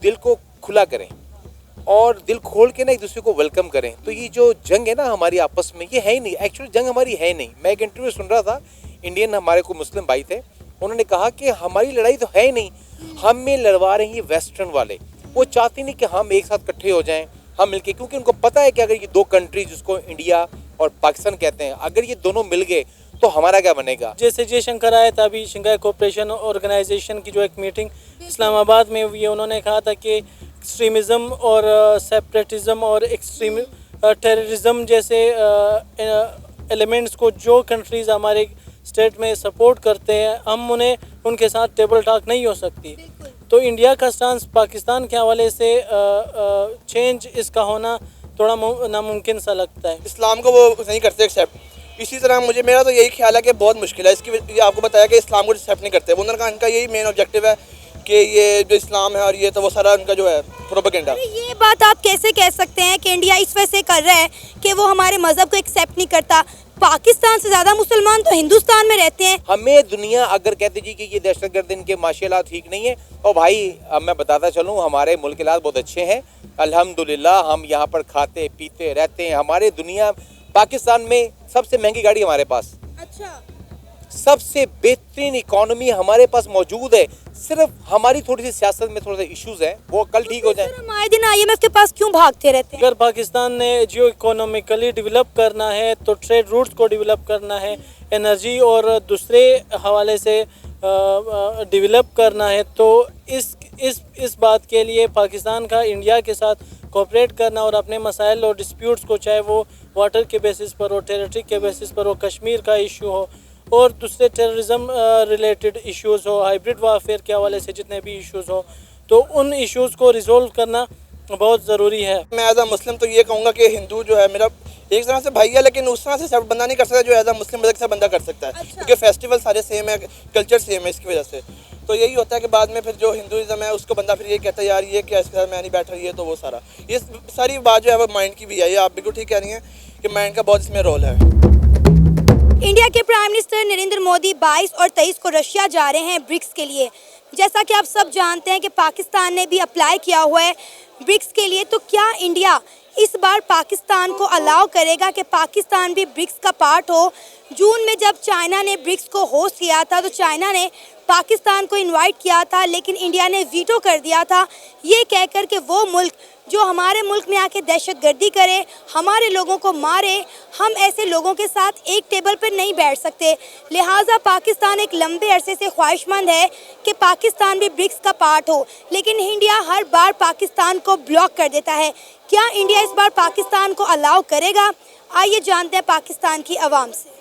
दिल को खुला करें और दिल खोल के ना एक दूसरे को वेलकम करें। तो ये जो जंग है ना हमारी आपस में, ये है ही नहीं, एक्चुअली जंग हमारी है नहीं। मैं एक इंटरव्यू सुन रहा था, इंडियन हमारे को मुस्लिम भाई थे, उन्होंने कहा कि हमारी लड़ाई तो है ही नहीं, हमें लड़वा रहे हैं ये वेस्टर्न वाले। वो चाहते नहीं कि हम एक साथ इकट्ठे हो जाएं, हम मिलके, क्योंकि उनको पता है कि अगर ये दो कंट्री जिसको इंडिया और पाकिस्तान कहते हैं, अगर ये दोनों मिल गए तो हमारा क्या बनेगा। जैसे जयशंकर आया था अभी शंघाई कोऑपरेशन ऑर्गेनाइजेशन की जो एक मीटिंग इस्लामाबाद में हुई है, उन्होंने कहा था कि एक्सट्रीमिज़म और सेपरेटिज़म और एक्सट्रीम टेररिज्म जैसे एलिमेंट्स को जो कंट्रीज़ हमारे स्टेट में सपोर्ट करते हैं, हम उन्हें उनके साथ टेबल टॉक नहीं हो सकती। तो इंडिया का स्टांस पाकिस्तान के हवाले से चेंज इसका होना थोड़ा नामुमकिन सा लगता है। इस्लाम को वो नहीं करते एक्सेप्ट। इसी तरह मुझे मेरा तो यही ख्याल है कि बहुत मुश्किल है इसकी। ये आपको बताया कि इस्लाम को एक्सेप्ट नहीं करते, उनका इनका यही मेन ऑब्जेक्टिव है कि ये जो इस्लाम है और ये तो वो सारा उनका जो है प्रोपेगेंडा। ये बात आप कैसे कह सकते हैं कि इंडिया इस वजह से कर रहा है कि वो हमारे मज़हब को एक्सेप्ट नहीं करता? पाकिस्तान से ज़्यादा मुसलमान तो हिंदुस्तान में रहते हैं। हमें दुनिया अगर कहती जी कि ये दहशतगर्द इनके माशाल्लाह ठीक नहीं है, और भाई अब मैं बताता चलूँ हमारे मुल्क के हालात बहुत अच्छे हैं अल्हम्दुलिल्लाह। हम यहाँ पर खाते पीते रहते हैं। हमारे दुनिया पाकिस्तान में सबसे महंगी गाड़ी हमारे पास, अच्छा, सबसे बेहतरीन इकोनॉमी हमारे पास मौजूद है। सिर्फ हमारी थोड़ी सी सियासत में थोड़े से इश्यूज हैं, वो कल ठीक हो जाए। हम आए दिन IMF के पास क्यों भागते रहते हैं? अगर पाकिस्तान ने जियो इकोनॉमिकली डेवलप करना है तो ट्रेड रूट्स को डेवलप करना है, एनर्जी और दूसरे हवाले से डेवलप करना है, तो इस बात के लिए पाकिस्तान का इंडिया के साथ कोऑपरेट करना और अपने मसाइल और डिस्प्यूट्स को, चाहे वो वाटर के बेसिस पर हो, टेरिटरी के बेसिस पर हो, कश्मीर का इशू हो और दूसरे टेररिज्म रिलेटेड इश्यूज़ हो, हाइब्रिड वारफेयर के हवाले से जितने भी इश्यूज़ हो, तो उन इश्यूज़ को रिजोल्व करना बहुत ज़रूरी है। मैं एज अ मुस्लिम तो ये कहूँगा कि हिंदू जो है मेरा एक तरह से भाई है, लेकिन उस तरह से सब बंदा नहीं कर सकता जो एज अ मुस्लिम मदद से बंदा कर सकता है। अच्छा। क्योंकि फेस्टिवल सारे सेम है, कल्चर सेम है, इसकी वजह से तो यही होता है कि बाद में फिर जो हिंदुज़म है उसको बंदा फिर ये कहता है यार ये क्या इसके साथ मैं नहीं बैठ रही है, तो वो सारा ये सारी बात जो है वो माइंड की भी है। ये आप बिल्कुल ठीक कह रही हैं कि माइंड का बहुत इसमें रोल है। इंडिया के प्राइम मिनिस्टर नरेंद्र मोदी 22 और 23 को रशिया जा रहे हैं ब्रिक्स के लिए। जैसा कि आप सब जानते हैं कि पाकिस्तान ने भी अप्लाई किया हुआ है ब्रिक्स के लिए, तो क्या इंडिया इस बार पाकिस्तान को अलाउ करेगा कि पाकिस्तान भी ब्रिक्स का पार्ट हो? जून में जब चाइना ने ब्रिक्स को होस्ट किया था तो चाइना ने पाकिस्तान को इनवाइट किया था, लेकिन इंडिया ने वीटो कर दिया था, ये कहकर कि वो मुल्क जो हमारे मुल्क में आके दहशतगर्दी करे, हमारे लोगों को मारे, हम ऐसे लोगों के साथ एक टेबल पर नहीं बैठ सकते। लिहाजा पाकिस्तान एक लंबे अरसे से ख्वाहिशमंद है कि पाकिस्तान भी ब्रिक्स का पार्ट हो, लेकिन इंडिया हर बार पाकिस्तान को ब्लॉक कर देता है। क्या इंडिया इस बार पाकिस्तान को अलाउ करेगा? आइए जानते हैं पाकिस्तान की आवाम से।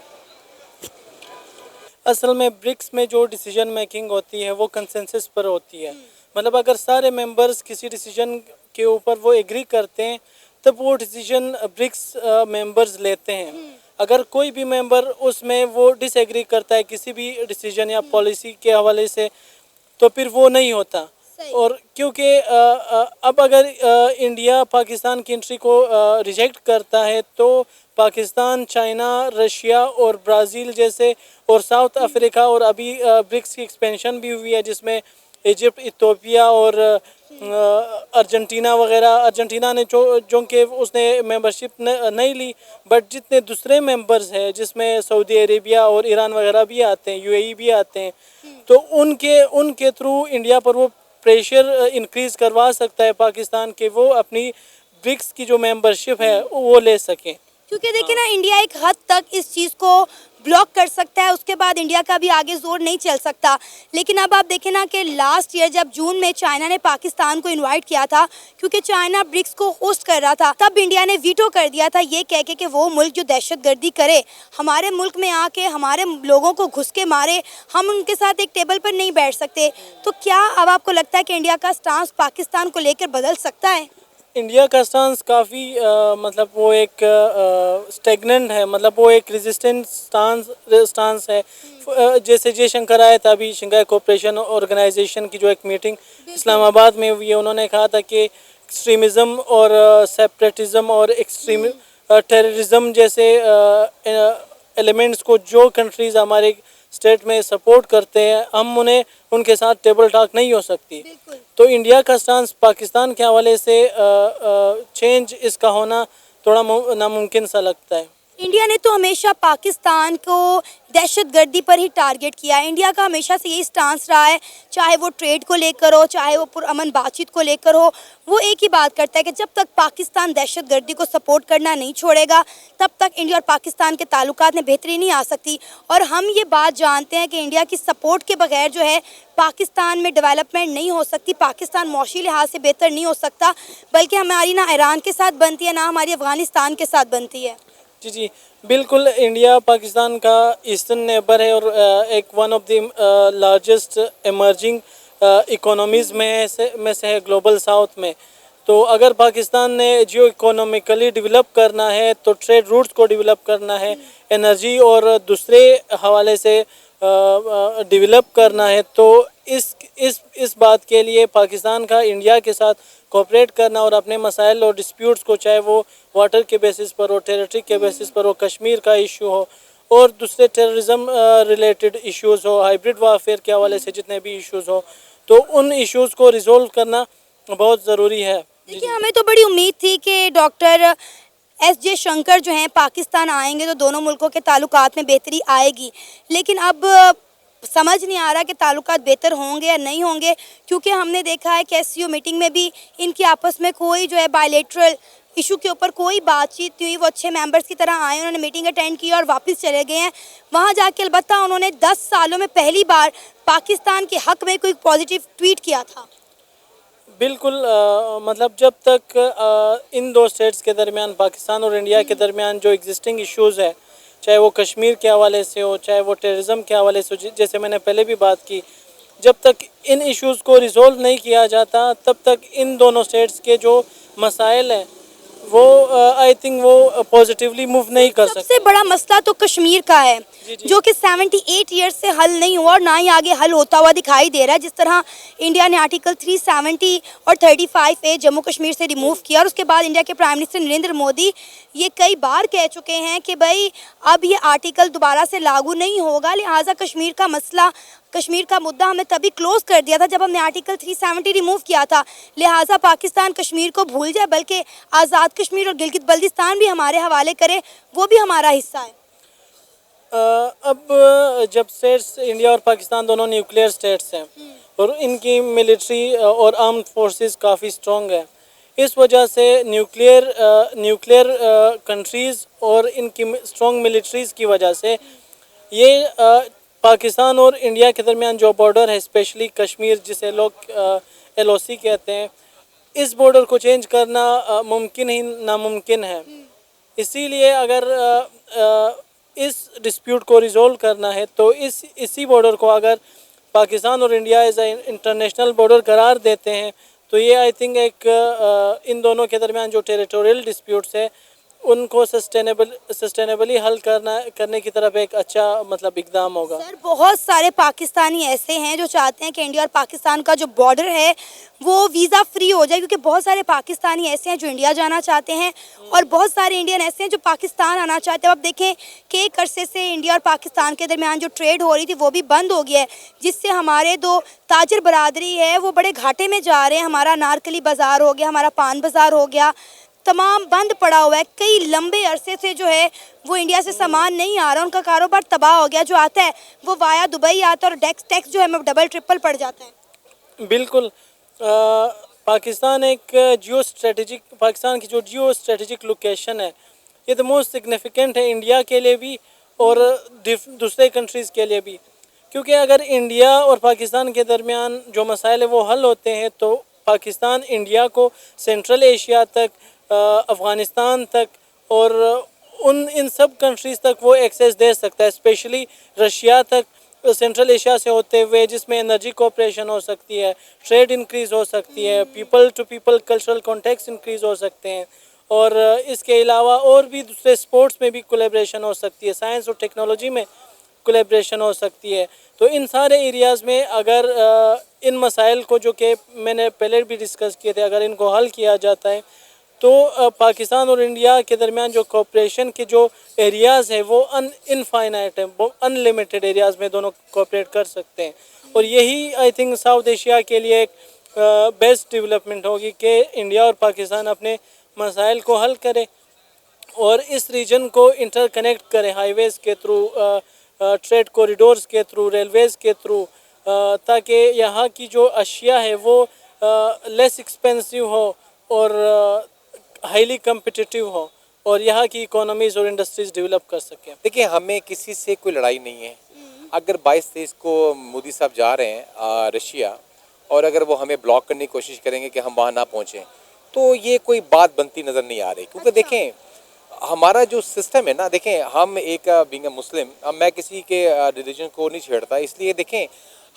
असल में ब्रिक्स में जो डिसीजन मेकिंग होती है वो कंसेंसस पर होती है। मतलब अगर सारे मेंबर्स किसी डिसीजन के ऊपर वो एग्री करते हैं तब वो डिसीजन ब्रिक्स मेंबर्स लेते हैं। अगर कोई भी मेंबर उसमें वो डिसएग्री करता है किसी भी डिसीजन या पॉलिसी के हवाले से, तो फिर वो नहीं होता। और क्योंकि अब अगर इंडिया पाकिस्तान की एंट्री को रिजेक्ट करता है तो पाकिस्तान, चाइना, रशिया और ब्राज़ील जैसे और साउथ अफ्रीका और अभी ब्रिक्स की एक्सपेंशन भी हुई है जिसमें इजिप्ट, इथियोपिया और अर्जेंटीना वगैरह। अर्जेंटीना ने जो कि उसने मेंबरशिप नहीं ली, बट जितने दूसरे मेंबर्स हैं जिसमें सऊदी अरेबिया और ईरान वगैरह भी आते हैं, UAE भी आते हैं, तो उनके थ्रू इंडिया पर वो प्रेशर इंक्रीज करवा सकता है पाकिस्तान के वो अपनी ब्रिक्स की जो मेंबरशिप है वो ले सकें। क्योंकि देखिए ना, इंडिया एक हद तक इस चीज़ को ब्लॉक कर सकता है, उसके बाद इंडिया का भी आगे जोर नहीं चल सकता। लेकिन अब आप देखें ना कि लास्ट ईयर जब जून में चाइना ने पाकिस्तान को इनवाइट किया था, क्योंकि चाइना ब्रिक्स को होस्ट कर रहा था, तब इंडिया ने वीटो कर दिया था, ये कह के कि वो मुल्क जो दहशतगर्दी करे, हमारे मुल्क में आके हमारे लोगों को घुस के मारे, हम उनके साथ एक टेबल पर नहीं बैठ सकते। तो क्या अब आपको लगता है कि इंडिया का स्टांस पाकिस्तान को लेकर बदल सकता है? इंडिया का स्टांस काफ़ी मतलब वो एक स्टेगनेंट है, मतलब वो एक रेजिस्टेंट स्टांस है। जैसे जयशंकर आया था अभी शंघाई कोऑपरेशन ऑर्गेनाइजेशन की जो एक मीटिंग इस्लामाबाद में हुई है, उन्होंने कहा था कि एक्सट्रीमिज़म और सेपरेटिज़म और एक्सट्रीम टेररिज्म जैसे एलिमेंट्स को जो कंट्रीज़ हमारे स्टेट में सपोर्ट करते हैं, हम उन्हें उनके साथ टेबल टॉक नहीं हो सकती। बिल्कुल। तो इंडिया का स्टांस पाकिस्तान के हवाले से चेंज इसका होना थोड़ा नामुमकिन सा लगता है। इंडिया ने तो हमेशा पाकिस्तान को दहशतगर्दी पर ही टारगेट किया है। इंडिया का हमेशा से यही स्टांस रहा है, चाहे वो ट्रेड को लेकर हो, चाहे वो पुरअमन बातचीत को लेकर हो। वो एक ही बात करता है कि जब तक पाकिस्तान दहशतगर्दी को सपोर्ट करना नहीं छोड़ेगा, तब तक इंडिया और पाकिस्तान के ताल्लुकात में बेहतरी नहीं आ सकती। और हम ये बात जानते हैं कि इंडिया की सपोर्ट के बगैर जो है पाकिस्तान में डेवलपमेंट नहीं हो सकती। पाकिस्तान मौशी लिहाज से बेहतर नहीं हो सकता, बल्कि हमारी ना ईरान के साथ बनती है, ना हमारी अफगानिस्तान के साथ बनती है। जी जी बिल्कुल, इंडिया पाकिस्तान का ईस्टर्न नेबर है और एक one of the largest emerging economies में से है ग्लोबल साउथ में। तो अगर पाकिस्तान ने जियो इकोनॉमिकली डेवलप करना है तो ट्रेड रूट्स को डेवलप करना है, एनर्जी और दूसरे हवाले से डेवलप करना है, तो इस बात के लिए पाकिस्तान का इंडिया के साथ कोऑपरेट करना और अपने मसाइल और डिस्प्यूट्स को, चाहे वो वाटर के बेसिस पर हो, टेरिटरी के बेसिस पर हो, कश्मीर का इशू हो और दूसरे टेररिज्म रिलेटेड इश्यूज़ हो, हाइब्रिड वारफेयर के हवाले से जितने भी इश्यूज़ हो, तो उन इश्यूज़ को रिजोल्व करना बहुत ज़रूरी है। देखिए, हमें तो बड़ी उम्मीद थी कि डॉक्टर एस शंकर जो हैं पाकिस्तान आएंगे तो दोनों मुल्कों के ताल्लुकात में बेहतरी आएगी, लेकिन अब समझ नहीं आ रहा कि ताल्लुकात बेहतर होंगे या नहीं होंगे, क्योंकि हमने देखा है कि एससीओ मीटिंग में भी इनकी आपस में कोई जो है बायलैटरल इशू के ऊपर कोई बातचीत नहीं हुई। वो अच्छे मेंबर्स की तरह आए, उन्होंने मीटिंग अटेंड की और वापस चले गए हैं। वहाँ जाके अलबत्ता उन्होंने 10 सालों में पहली बार पाकिस्तान के हक में कोई पॉजिटिव ट्वीट किया था। बिल्कुल, मतलब जब तक इन दो स्टेट्स के दरमियान, पाकिस्तान और इंडिया के दरमियान जो एग्जिस्टिंग इश्यूज़ है, चाहे वो कश्मीर के हवाले से हो, चाहे वो टेररिज्म के हवाले से हो, जैसे मैंने पहले भी बात की, जब तक इन इश्यूज़ को रिज़ोल्व नहीं किया जाता तब तक इन दोनों स्टेट्स के जो मसाइल हैं वो आई थिंक वो पॉजिटिवली मूव नहीं कर सकते। सबसे बड़ा मसला तो कश्मीर का है, जो कि 78 ईयर्स से हल नहीं हुआ और ना ही आगे हल होता हुआ दिखाई दे रहा है। जिस तरह इंडिया ने आर्टिकल 370 और 35A जम्मू कश्मीर से रिमूव किया, और उसके बाद इंडिया के प्राइम मिनिस्टर नरेंद्र मोदी ये कई बार कह चुके हैं कि भाई अब ये आर्टिकल दोबारा से लागू नहीं होगा, लिहाजा कश्मीर का मसला, कश्मीर का मुद्दा हमने तभी क्लोज कर दिया था जब हमने आर्टिकल 370 रिमूव किया था। लिहाजा पाकिस्तान कश्मीर को भूल जाए, बल्कि आज़ाद कश्मीर और गिलगित बल्तिस्तान भी हमारे हवाले करे, वो भी हमारा हिस्सा है। अब जब स्टेट्स इंडिया और पाकिस्तान दोनों न्यूक्लियर स्टेट्स हैं और इनकी मिलिट्री और आर्म्ड फोर्सेस काफ़ी स्ट्रॉन्ग है, इस वजह से न्यूक्लियर कंट्रीज़ और इनकी स्ट्रॉन्ग मिलिट्रीज़ की वजह से ये पाकिस्तान और इंडिया के दरमियान जो बॉर्डर है, स्पेशली कश्मीर जिसे लोग LOC कहते हैं, इस बॉर्डर को चेंज करना मुमकिन ही नामुमकिन है। इसीलिए अगर इस डिस्प्यूट को रिजोल्व करना है तो इसी बॉर्डर को अगर पाकिस्तान और India as a international border करार देते हैं तो ये आई थिंक एक इन दोनों के दरमियान जो टेरिटोरियल डिस्प्यूट्स है उनको सस्टेनेबली हल करने की तरफ एक अच्छा मतलब इकदाम होगा। सर, बहुत सारे पाकिस्तानी ऐसे हैं जो चाहते हैं कि इंडिया और पाकिस्तान का जो बॉर्डर है वो वीज़ा फ्री हो जाए, क्योंकि बहुत सारे पाकिस्तानी ऐसे हैं जो इंडिया जाना चाहते हैं और बहुत सारे इंडियन ऐसे हैं जो पाकिस्तान आना चाहते हैं। अब देखें कि एक अरसे से इंडिया और पाकिस्तान के दरमियान जो ट्रेड हो रही थी वो भी बंद हो गया है, जिससे हमारे दो ताजर बरादरी है वो बड़े घाटे में जा रहे हैं। हमारा नारकली बाज़ार हो गया, हमारा पान बाज़ार हो गया, तमाम बंद पड़ा हुआ है। कई लंबे अरसे से जो है वो इंडिया से सामान नहीं आ रहा, उनका कारोबार तबाह हो गया। जो आता है वो वाया दुबई आता है और टैक्स जो है डबल ट्रिपल पड़ जाता है। बिल्कुल, पाकिस्तान की जो जियो स्ट्रेटेजिक लोकेशन है ये द मोस्ट सिग्निफिकेंट है इंडिया के लिए भी और दूसरे कंट्रीज़ के लिए भी, क्योंकि अगर इंडिया और पाकिस्तान के दरमियान जो मसाइल है वो हल होते हैं तो पाकिस्तान इंडिया को सेंट्रल एशिया तक, अफ़गानिस्तान तक और इन सब कंट्रीज़ तक वो एक्सेस दे सकता है, स्पेशली रशिया तक, सेंट्रल एशिया से होते हुए, जिसमें एनर्जी कोऑपरेशन हो सकती है, ट्रेड इंक्रीज़ हो सकती है, people to people cultural contacts increase हो सकते हैं और इसके अलावा और भी दूसरे स्पोर्ट्स में भी कोलैबोरेशन हो सकती है, साइंस और टेक्नोलॉजी में कोलैबोरेशन हो सकती है। तो इन सारे एरियाज़ में अगर इन मसाइल को जो कि मैंने पहले भी डिस्कस किए थे, अगर इनको हल किया जाता है तो पाकिस्तान और इंडिया के दरमियान जो कोऑपरेशन के जो एरियाज़ है वो इनफाइनाइट है, वो अनलिमिटेड एरियाज़ में दोनों कोऑपरेट कर सकते हैं। और यही आई थिंक साउथ एशिया के लिए एक बेस्ट डेवलपमेंट होगी कि इंडिया और पाकिस्तान अपने मसाइल को हल करे और इस रीजन को इंटरकनेक्ट करें हाईवेज़ के थ्रू, ट्रेड कॉरिडोर्स के थ्रू, रेलवेज़ के थ्रू, ताकि यहाँ की जो अशिया है वो लेस एक्सपेंसिव हो और हाईली कम्पिटिटिव हो और यहाँ की इकोनॉमीज़ और इंडस्ट्रीज़ डेवलप कर सकें। देखिए, हमें किसी से कोई लड़ाई नहीं है। अगर 22-23 को मोदी साहब जा रहे हैं रशिया, और अगर वो हमें ब्लॉक करने की कोशिश करेंगे कि हम वहाँ ना पहुँचें, तो ये कोई बात बनती नज़र नहीं आ रही। क्योंकि देखें, हमारा जो सिस्टम है ना, देखें, हम एक बीइंग अ मुस्लिम, अब मैं किसी के रिलीजन को नहीं छेड़ता, इसलिए देखें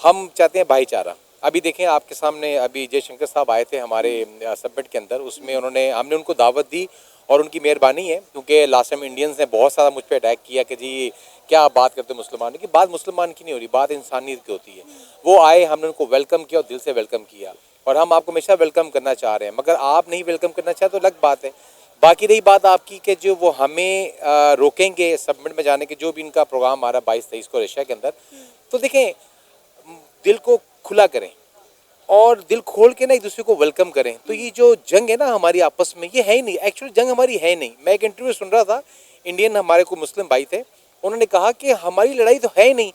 हम चाहते हैं भाईचारा। अभी देखें, आपके सामने अभी जयशंकर साहब आए थे हमारे समिट के अंदर, उसमें हमने उनको दावत दी और उनकी मेहरबानी है, क्योंकि लास्ट टाइम इंडियंस ने बहुत सारा मुझ पर अटैक किया कि जी क्या आप बात करते हैं मुसलमानों की। बात मुसलमान की नहीं हो रही, बात इंसानियत की होती है। वो आए, हमने उनको वेलकम किया और दिल से वेलकम किया, और हम आपको हमेशा वेलकम करना चाह रहे हैं। मगर आप नहीं वेलकम करना चाहते तो अलग बात है। बाकी रही बात आपकी कि जो वो हमें रोकेंगे समिट में जाने के, जो भी इनका प्रोग्राम आ रहा है 22-23 को रशिया के अंदर, तो देखें, दिल को खुला करें और दिल खोल के ना एक दूसरे को वेलकम करें। तो ये जो जंग है ना हमारी आपस में, ये है ही नहीं, एक्चुअली जंग हमारी है नहीं। मैं एक इंटरव्यू सुन रहा था, इंडियन हमारे को मुस्लिम भाई थे, उन्होंने कहा कि हमारी लड़ाई तो है ही नहीं,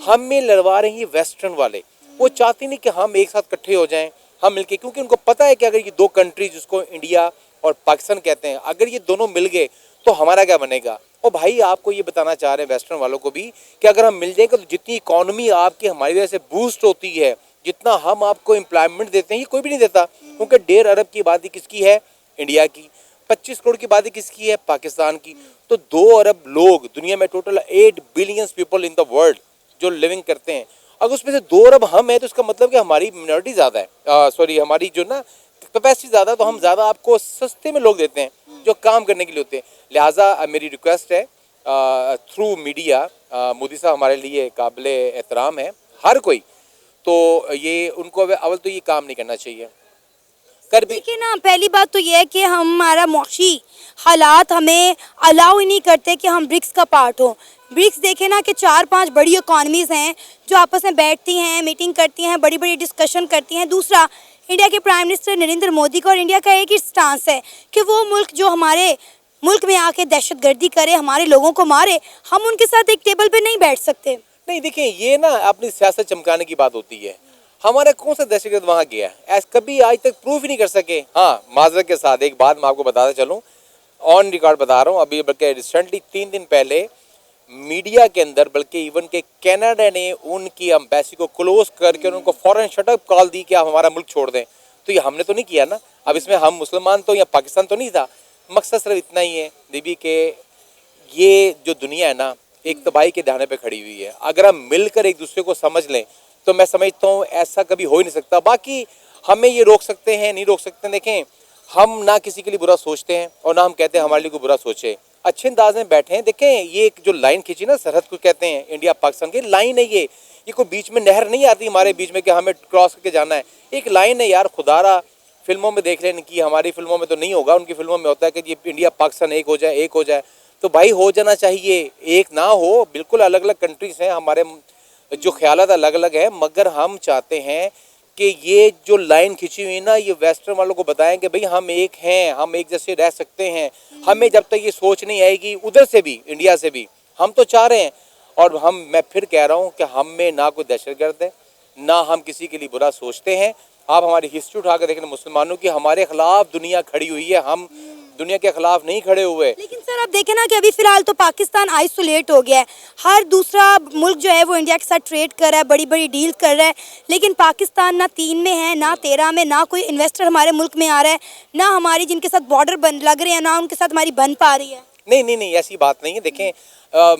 हमें लड़वा रहे हैं वेस्टर्न वाले। वो चाहते नहीं कि हम एक साथ इकट्ठे हो जाएं, हम मिलके, क्योंकि उनको पता है कि अगर ये दो कंट्री जिसको इंडिया और पाकिस्तान कहते हैं, अगर ये दोनों मिल गए तो हमारा क्या बनेगा। और भाई आपको ये बताना चाह रहे हैं वेस्टर्न वालों को भी कि अगर हम मिल जाएंगे तो जितनी इकोनॉमी आपकी हमारी वजह से बूस्ट होती है, जितना हम आपको एम्प्लॉयमेंट देते हैं, ये कोई भी नहीं देता। क्योंकि 1.5 अरब की आबादी किसकी है? इंडिया की। 25 करोड़ की आबादी किसकी है? पाकिस्तान की। तो 2 अरब लोग दुनिया में, total 8 billion people in the world जो लिविंग करते हैं, अगर उसमें से 2 अरब हम हैं तो इसका मतलब कि हमारी मिनॉरिटी ज़्यादा है, सॉरी हमारी जो ना कैपेसिटी ज़्यादा, तो हम ज़्यादा आपको सस्ते में लोग देते हैं जो काम करने के लिए होते हैं। लिहाजा मेरी रिक्वेस्ट है थ्रू मीडिया, मोदी साहब हमारे लिए काबिल एहतराम है हर कोई, तो ये उनको अव्वल तो ये काम नहीं करना चाहिए। कर भी देखिए ना, पहली बात तो ये है कि हमारा मौशी हालात हमें अलाउ ही नहीं करते कि हम ब्रिक्स का पार्ट हो। ब्रिक्स देखे ना कि 4-5 बड़ी इकॉनमीज़ हैं जो आपस में बैठती हैं, मीटिंग करती हैं, बड़ी बड़ी डिस्कशन करती हैं। दूसरा, इंडिया के प्राइम मिनिस्टर नरेंद्र मोदी का और इंडिया का एक ही स्टांस है कि वो मुल्क जो हमारे मुल्क में आके दहशतगर्दी करे, हमारे लोगों को मारे, हम उनके साथ एक टेबल पे नहीं बैठ सकते। नहीं, देखिए, ये ना अपनी सियासत चमकाने की बात होती है। हमारा कौन सा दहशतगर्द वहाँ गया है? ऐसा कभी आज तक प्रूफ ही नहीं कर सके। हाँ, माजरत के साथ एक बात मैं आपको बताता चलूँ, ऑन रिकॉर्ड बता रहा हूँ, अभी बल्कि रिसेंटली 3 दिन पहले मीडिया के अंदर, बल्कि इवन के कनाडा ने उनकी एम्बेसी को क्लोज करके उनको फॉरेन शटअप कॉल दी कि आप हमारा मुल्क छोड़ दें। तो ये हमने तो नहीं किया ना। अब इसमें हम मुसलमान तो या पाकिस्तान तो नहीं था। मकसद सिर्फ इतना ही है दीदी के ये जो दुनिया है ना, एक तबाही के दाने पे खड़ी हुई है। अगर हम मिलकर एक दूसरे को समझ लें तो मैं समझता हूँ ऐसा कभी हो ही नहीं सकता। बाकी हमें ये रोक सकते हैं, नहीं रोक सकते। देखें, हम ना किसी के लिए बुरा सोचते हैं और ना हम कहते हैं हमारे लिए कोई बुरा सोचे, अच्छे अंदाज में बैठे हैं। देखें, ये एक जो लाइन खींची ना, सरहद को कहते हैं इंडिया पाकिस्तान की, लाइन है ये कोई बीच में नहर नहीं आती हमारे बीच में कि हमें क्रॉस करके जाना है। एक लाइन है यार, खुदारा फिल्मों में देख लें कि हमारी फिल्मों में तो नहीं होगा, उनकी फिल्मों में होता है कि ये इंडिया पाकिस्तान एक हो जाए, एक हो जाए। तो भाई हो जाना चाहिए, एक ना हो। बिल्कुल अलग अलग कंट्रीज हैं, हमारे जो ख्यालात अलग अलग हैं, मगर हम चाहते हैं कि ये जो लाइन खिंची हुई ना, ये वेस्टर्न वालों को बताएं कि भाई हम एक हैं, हम एक जैसे रह सकते हैं। हमें जब तक ये सोच नहीं आएगी उधर से भी, इंडिया से भी, हम तो चाह रहे हैं। और मैं फिर कह रहा हूँ कि हम में ना कोई दहशतगर्द है, ना हम किसी के लिए बुरा सोचते हैं। आप हमारी हिस्ट्री उठा कर देखें मुसलमानों की, हमारे खिलाफ दुनिया खड़ी हुई है, हम दुनिया के खिलाफ नहीं खड़े हुए। लेकिन सर आप देखें ना कि अभी फिलहाल तो पाकिस्तान आइसोलेट हो गया है। हर दूसरा मुल्क जो है वो इंडिया के साथ ट्रेड कर रहा है, बड़ी बड़ी डील कर रहा है, लेकिन पाकिस्तान ना 3 में है, ना 13 में, ना कोई इन्वेस्टर हमारे मुल्क में आ रहा है, ना हमारी जिनके साथ बॉर्डर बन लग रहे हैं, ना उनके साथ हमारी बन पा रही है। नहीं, ऐसी बात नहीं है। देखें,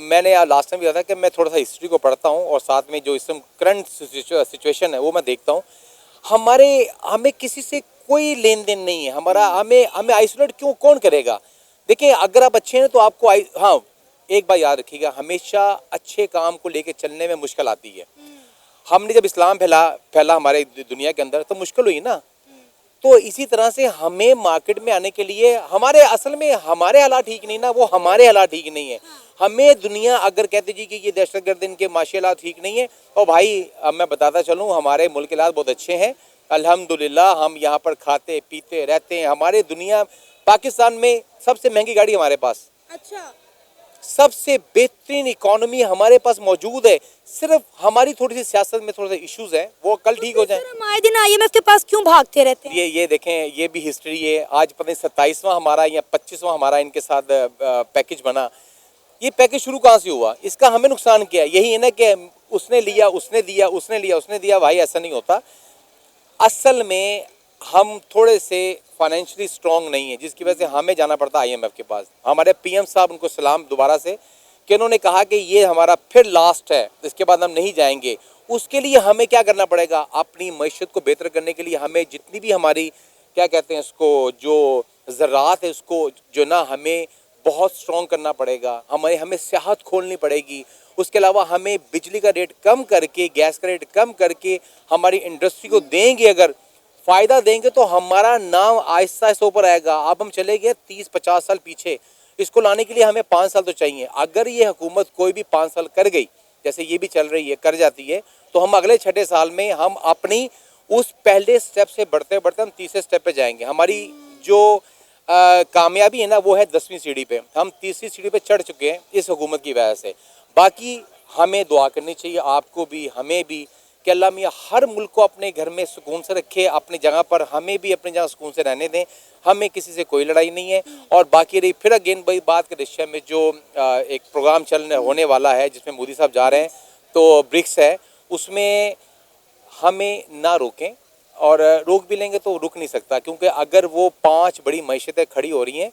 मैंने लास्ट टाइम भी कहा था कि मैं थोड़ा सा हिस्ट्री को पढ़ता हूँ और साथ में जो इस करंट सिचुएशन है वो मैं देखता हूँ। हमें किसी से कोई लेन देन नहीं है हमारा। हमें आइसोलेट क्यों कौन करेगा? देखिए, अगर आप अच्छे हैं तो आपको हाँ, एक बात याद रखिएगा, हमेशा अच्छे काम को लेके चलने में मुश्किल आती है। हमने जब इस्लाम फैला हमारे दुनिया के अंदर तो मुश्किल हुई ना। तो इसी तरह से हमें मार्केट में आने के लिए हमारे असल में हमारे हालात ठीक नहीं ना, वो हमारे हालात ठीक नहीं है। हमें दुनिया अगर कहते जी कि ये दहशतगर्द इनके माशी हालात ठीक नहीं है, और भाई अब मैं बताता चलूँ हमारे मुल्क के हालात बहुत अच्छे हैं अल्हम्दुलिल्लाह। हम यहाँ पर खाते पीते रहते हैं। हमारे दुनिया पाकिस्तान में सबसे महंगी गाड़ी हमारे पास, अच्छा, सबसे बेहतरीन इकोनॉमी हमारे पास मौजूद है। सिर्फ हमारी थोड़ी सी सियासत में थोड़े से इश्यूज हैं, वो कल ठीक हो जाए। सर, हम आए दिन IMF के पास क्यों भागते रहते हैं? ये देखें, ये भी हिस्ट्री है। आज पता नहीं 27वां हमारा या 25वां हमारा इनके साथ पैकेज बना। ये पैकेज शुरू कहाँ से हुआ? इसका हमें नुकसान किया यही है ना कि उसने लिया, उसने दिया, उसने लिया, उसने दिया। भाई ऐसा नहीं होता। असल में हम थोड़े से फाइनेंशियली स्ट्रॉन्ग नहीं है, जिसकी वजह से हमें जाना पड़ता IMF के पास। हमारे PM साहब, उनको सलाम दोबारा से, कि उन्होंने कहा कि ये हमारा फिर लास्ट है, इसके बाद हम नहीं जाएंगे। उसके लिए हमें क्या करना पड़ेगा? अपनी मईशत को बेहतर करने के लिए हमें जितनी भी हमारी क्या कहते हैं इसको, जो ज़राअत है उसको जो ना हमें बहुत स्ट्रॉन्ग करना पड़ेगा। हमें सियाहत खोलनी पड़ेगी। उसके अलावा हमें बिजली का रेट कम करके, गैस का रेट कम करके हमारी इंडस्ट्री को देंगे, अगर फ़ायदा देंगे तो हमारा नाम आहिस्ता आहिस्ता ऊपर आएगा। अब हम चले गए 30-50 साल पीछे। इसको लाने के लिए हमें 5 साल तो चाहिए। अगर ये हुकूमत कोई भी 5 साल कर गई, जैसे ये भी चल रही है, कर जाती है, तो हम अगले 6ठे साल में हम अपनी उस पहले स्टेप से बढ़ते बढ़ते हम तीसरे स्टेप पे जाएंगे। हमारी जो कामयाबी है ना, वो है 10वीं सीढ़ी पे। हम तीसरी सीढ़ी पे चढ़ चुके हैं इस हुकूमत की वजह से। बाकी हमें दुआ करनी चाहिए, आपको भी हमें भी, कि अल्लाह मियाँ हर मुल्क को अपने घर में सुकून से रखे, अपनी जगह पर हमें भी अपनी जगह सुकून से रहने दें। हमें किसी से कोई लड़ाई नहीं है। और बाकी रही फिर अगेन भाई बात के रशिया में जो एक प्रोग्राम होने वाला है जिसमें मोदी साहब जा रहे हैं, तो ब्रिक्स है, उसमें हमें ना रोकें। और रोक भी लेंगे तो रुक नहीं सकता, क्योंकि अगर वो 5 बड़ी मईशतें खड़ी हो रही हैं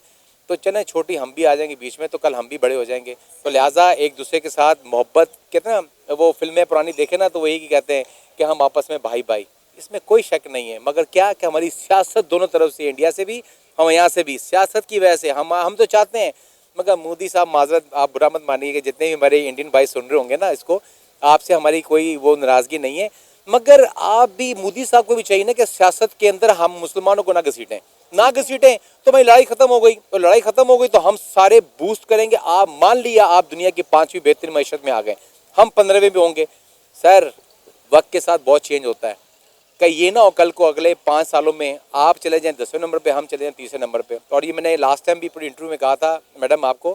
तो चलें छोटी हम भी आ जाएंगे बीच में, तो कल हम भी बड़े हो जाएंगे। तो लिहाजा एक दूसरे के साथ मोहब्बत, कहते हैं ना वो फिल्में पुरानी देखे ना, तो वही कहते हैं कि हम आपस में भाई भाई, इसमें कोई शक नहीं है। मगर क्या कि हमारी सियासत दोनों तरफ से, इंडिया से भी हम यहाँ से भी, सियासत की वजह से हम तो चाहते हैं, मगर मोदी साहब माजरत, आप बुरा मत मानिए कि जितने भी हमारे इंडियन भाई सुन रहे होंगे ना इसको, आपसे हमारी कोई वो नाराज़गी नहीं है, मगर आप भी मोदी साहब को भी चाहिए ना कि सियासत के अंदर हम मुसलमानों को ना घसीटें तो भाई लड़ाई खत्म हो गई, तो लड़ाई खत्म हो गई तो हम सारे बूस्ट करेंगे। आप मान लिया आप दुनिया की 5वीं बेहतरीन मईशत में आ गए, हम 15वें भी होंगे। सर वक्त के साथ बहुत चेंज होता है। कहीं ये ना हो कल को अगले 5 सालों में आप चले जाएं 10वें नंबर पे, हम चले जाएं 30वें नंबर पे। और ये मैंने लास्ट टाइम भी पूरी इंटरव्यू में कहा था मैडम आपको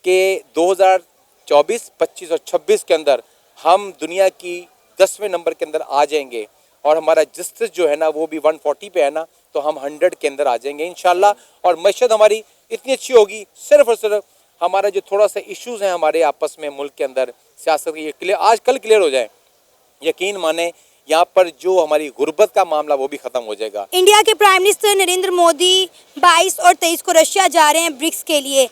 कि 2024, 25 और 26 के अंदर हम दुनिया की 10वें नंबर के अंदर आ जाएंगे। और हमारा जस्टिस जो है ना वो भी 140 पे है ना, तो हम 100 के अंदर आ जाएंगे इंशाल्लाह। और मईशत हमारी इतनी अच्छी होगी, सिर्फ और सिर्फ हमारा जो थोड़ा सा इश्यूज़ हैं हमारे आपस में मुल्क के अंदर सियासत के, ये क्लियर आज कल क्लियर हो जाए। यकीन माने यहाँ पर जो हमारी गुर्बत का मामला वो भी ख़त्म हो जाएगा। इंडिया के प्राइम मिनिस्टर नरेंद्र मोदी 22 और 23 को रशिया जा रहे हैं ब्रिक्स के लिए।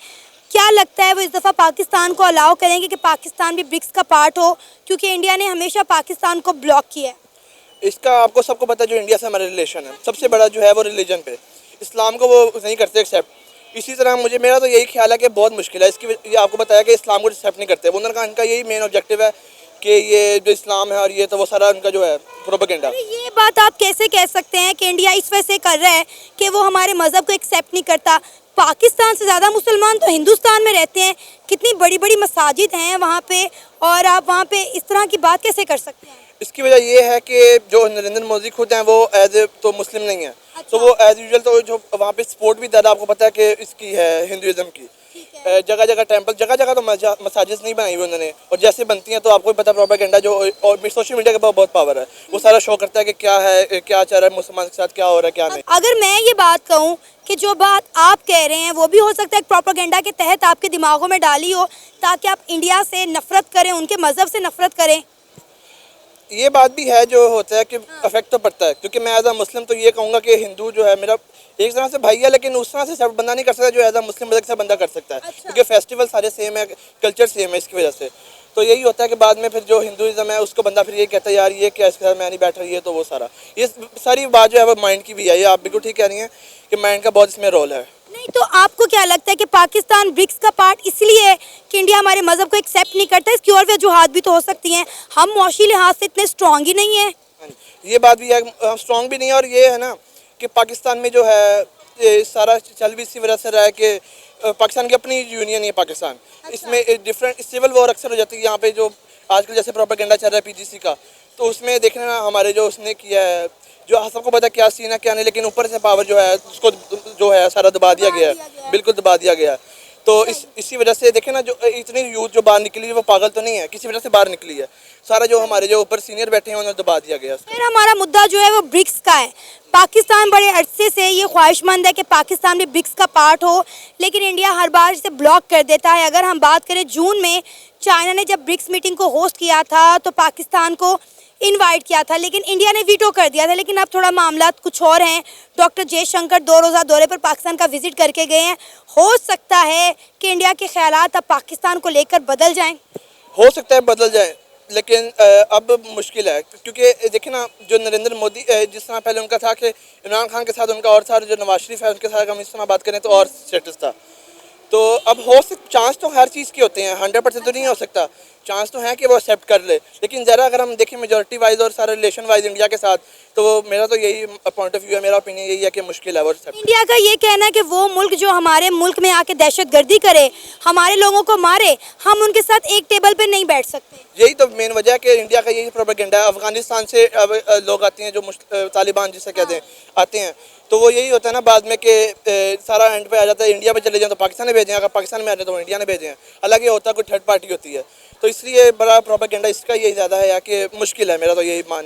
क्या लगता है वो इस दफ़ा पाकिस्तान को अलाउ करेंगे कि पाकिस्तान भी ब्रिक्स का पार्ट हो, क्योंकि इंडिया ने हमेशा पाकिस्तान को ब्लॉक किया है? इसका आपको सबको पता है, जो इंडिया से हमारा रिलेशन है सबसे बड़ा जो है वो रिलीजन पे, इस्लाम को वो नहीं करते एक्सेप्ट। इसी तरह मेरा तो यही ख्याल है कि बहुत मुश्किल है इसकी, ये आपको बताया कि इस्लाम को एक्सेप्ट नहीं करते। उन्होंने इनका यही मेन ऑब्जेक्टिव है कि ये जो इस्लाम है और ये तो वो सारा उनका जो है प्रोपेगेंडा। ये बात आप कैसे कह सकते हैं कि इंडिया इस वजह से कर रहा है कि वो हमारे मज़हब को एक्सेप्ट नहीं करता? पाकिस्तान से ज़्यादा मुसलमान तो हिंदुस्तान में रहते हैं, कितनी बड़ी बड़ी मसाजिद हैं वहाँ पे, और आप वहाँ पे इस तरह की बात कैसे कर सकते हैं? इसकी वजह ये है कि जो नरेंद्र मोदी खुद हैं वो एज ए तो मुस्लिम नहीं है। अच्छा। तो वो एज यूजुअल तो जो वहाँ पे सपोर्ट भी ज़्यादा आपको पता है कि इसकी है हिंदुज़म की। जगह जगह टेंपल, जगह जगह तो मसाजिद नहीं बनाई हुई उन्होंने, और जैसे बनती हैं तो आपको भी पता प्रोपेगेंडा जो, और सोशल मीडिया के पास बहुत पावर है, वो सारा शो करता है कि क्या है, क्या चल रहा है मुसलमान के साथ, क्या हो रहा है क्या नहीं। अगर मैं ये बात कहूँ कि जो बात आप कह रहे हैं वो भी हो सकता है प्रोपेगेंडा के तहत आपके दिमागों में डाली हो, ताकि आप इंडिया से नफरत करें, उनके मज़हब से नफरत करें। ये बात भी है जो होता है कि अफेक्ट तो पड़ता है, क्योंकि मैं एज अ मुस्लिम तो ये कहूँगा कि हिंदू जो है मेरा एक तरह से भाई है, लेकिन उस तरह से सब बंदा नहीं कर सकता जो एज अ मुस्लिम ब्रदर से बंदा कर सकता है। अच्छा। क्योंकि फेस्टिवल सारे सेम है, कल्चर सेम है, इसकी वजह से तो यही होता है कि बाद में फिर जो हिंदुज़म है उसको बंदा फिर ये कहता है यार ये क्या इसके साथ मैं नहीं बैठ रही है, तो वो सारा ये सारी बात जो है वो माइंड की भी है। ये आप बिल्कुल ठीक कह रही हैं कि माइंड का बहुत इसमें रोल है। नहीं तो आपको क्या लगता है कि पाकिस्तान ब्रिक्स का पार्ट इसलिए है कि इंडिया हमारे मज़हब को एक्सेप्ट नहीं करता? इसकी और वजूहात भी तो हो सकती हैं, हम मौशी लिहाज से इतने स्ट्रॉन्ग ही नहीं है। ये बात भी है, हम स्ट्रॉन्ग भी नहीं है, और ये है ना कि पाकिस्तान में जो है ये सारा चल भी इसी वजह से रहा है कि पाकिस्तान की अपनी यूनियन है पाकिस्तान, इसमें डिफरेंट सिविल वॉर अक्सर हो जाती है यहाँ पे। जो आजकल जैसे प्रोपेगेंडा चल रहा है पीजीसी का, तो उसमें देखना ना हमारे जो उसने किया है, जो सबको पता क्या सीन है क्या नहीं, लेकिन ऊपर से पावर जो है उसको जो है सारा दबा दिया गया है, बिल्कुल दबा दिया गया है। तो इसी वजह से देखें ना, जो इतनी यूथ जो बाहर निकली है वो पागल तो नहीं है, किसी वजह से बाहर निकली है। सारा जो हमारे जो ऊपर सीनियर बैठे हैं उन्हें दबा दिया गया। फिर हमारा मुद्दा जो है वो ब्रिक्स का है। पाकिस्तान बड़े अरसे से ये ख्वाहिशमंद है कि पाकिस्तान भी ब्रिक्स का पार्ट हो, लेकिन इंडिया हर बार इसे ब्लॉक कर देता है। अगर हम बात करें जून में चाइना ने जब ब्रिक्स मीटिंग को होस्ट किया था तो पाकिस्तान को इनवाइट किया था, लेकिन इंडिया ने वीटो कर दिया था। लेकिन अब थोड़ा मामला कुछ और हैं। डॉक्टर जयशंकर 2 रोज़ा दौरे पर पाकिस्तान का विजिट करके गए हैं। हो सकता है कि इंडिया के ख्यालात अब पाकिस्तान को लेकर बदल जाएं। हो सकता है बदल जाए, लेकिन अब मुश्किल है, क्योंकि देखिए ना जो नरेंद्र मोदी जिस तरह पहले उनका था कि इमरान खान के साथ उनका और सारे जो नवाज शरीफ है उनके साथ हम इस तरह बात करें तो और स्टेटस था। तो अब हो चांस तो हर चीज़ के होते हैं, 100% तो नहीं हो सकता, चांस तो है कि वो एक्सेप्ट कर ले। लेकिन ज़रा अगर हम देखें मेजॉरिटी वाइज और सारे रिलेशन वाइज इंडिया के साथ, तो मेरा तो यही पॉइंट ऑफ व्यू है, मेरा ओपिनियन यही है कि मुश्किल है वो एक्सेप्ट। इंडिया का ये कहना है कि वो मुल्क जो हमारे मुल्क में आके दहशतगर्दी करे, हमारे लोगों को मारे, हम उनके साथ एक टेबल पे नहीं बैठ सकते। यही तो मेन वजह है कि इंडिया का यही प्रोपेगेंडा है। अफगानिस्तान से अब लोग आते हैं जो तालिबान जिसे कहते हैं आते हैं, तो वो यही होता है ना बाद में कि सारा एंड पे आ जाता है इंडिया पे चले जाएं तो पाकिस्तान ने भेजे हैं, अगर पाकिस्तान में आ जाए तो इंडिया ने भेजे हैं। हालांकि होता कोई थर्ड पार्टी होती है, तो इसलिए बड़ा प्रोपेगेंडा इसका यही ज़्यादा है कि मुश्किल है, मेरा तो यही मान